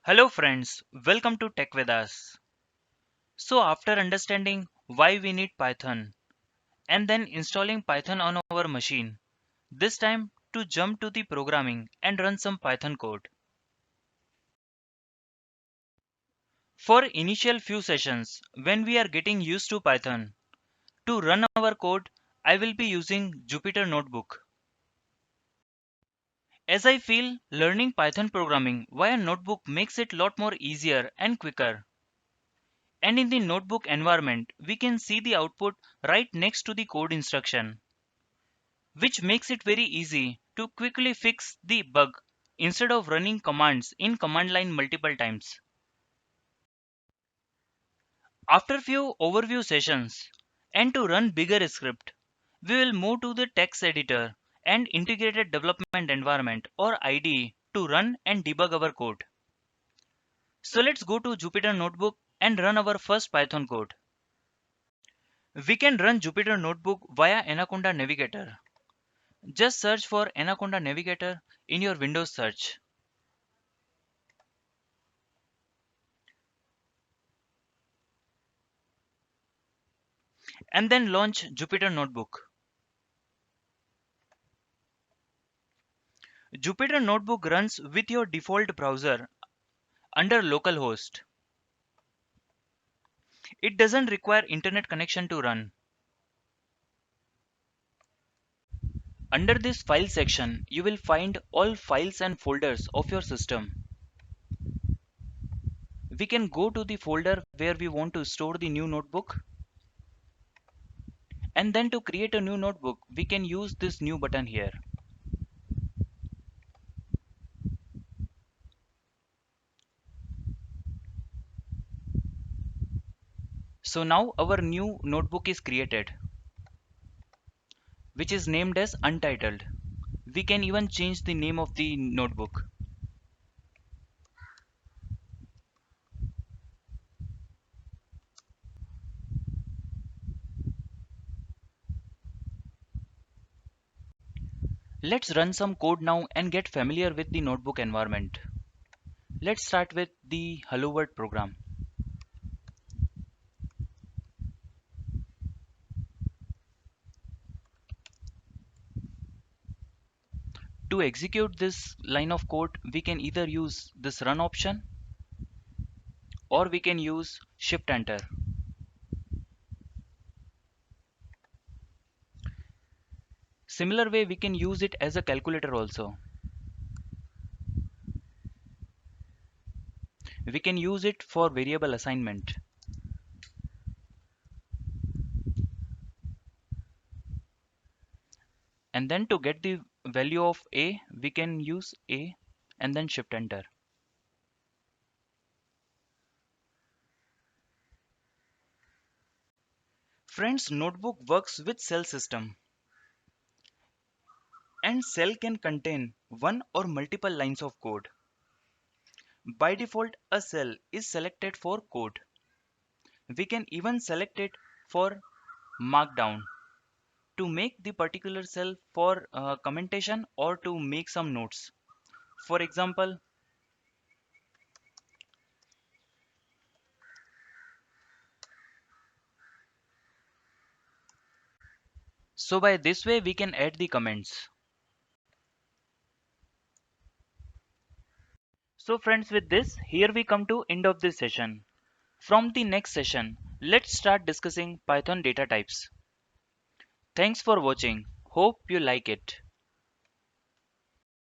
Hello friends, welcome to Tech with Us. So after understanding why we need Python and then installing Python on our machine, this time to jump to the programming and run some Python code. For initial few sessions, when we are getting used to Python, to run our code, I will be using Jupyter Notebook. As I feel learning Python programming via notebook makes it lot more easier and quicker. And in the notebook environment, we can see the output right next to the code instruction, which makes it very easy to quickly fix the bug instead of running commands in command line multiple times. After few overview sessions and to run bigger script, we will move to the text editor and integrated development environment or IDE to run and debug our code. So let's go to Jupyter Notebook and run our first Python code. We can run Jupyter Notebook via Anaconda Navigator. Just search for Anaconda Navigator in your Windows search and then launch Jupyter Notebook. Jupyter Notebook runs with your default browser under localhost. It doesn't require internet connection to run. Under this file section, you will find all files and folders of your system. We can go to the folder where we want to store the new notebook, and then to create a new notebook, we can use this new button here. So now our new notebook is created, which is named as Untitled. We can even change the name of the notebook. Let's run some code now and get familiar with the notebook environment. Let's start with the Hello World program. To execute this line of code, we can either use this run option or we can use shift enter. Similar way, we can use it as a calculator also. We can use it for variable assignment. And then to get the value of a, we can use a and then shift enter. Friends, notebook works with cell system, and cell can contain one or multiple lines of code. By default, a cell is selected for code. We can even select it for markdown to make the particular cell for commentation or to make some notes. For example, so by this way we can add the comments. So friends, with this, here we come to end of this session. From the next session, let's start discussing Python data types. Thanks for watching. Hope you like it.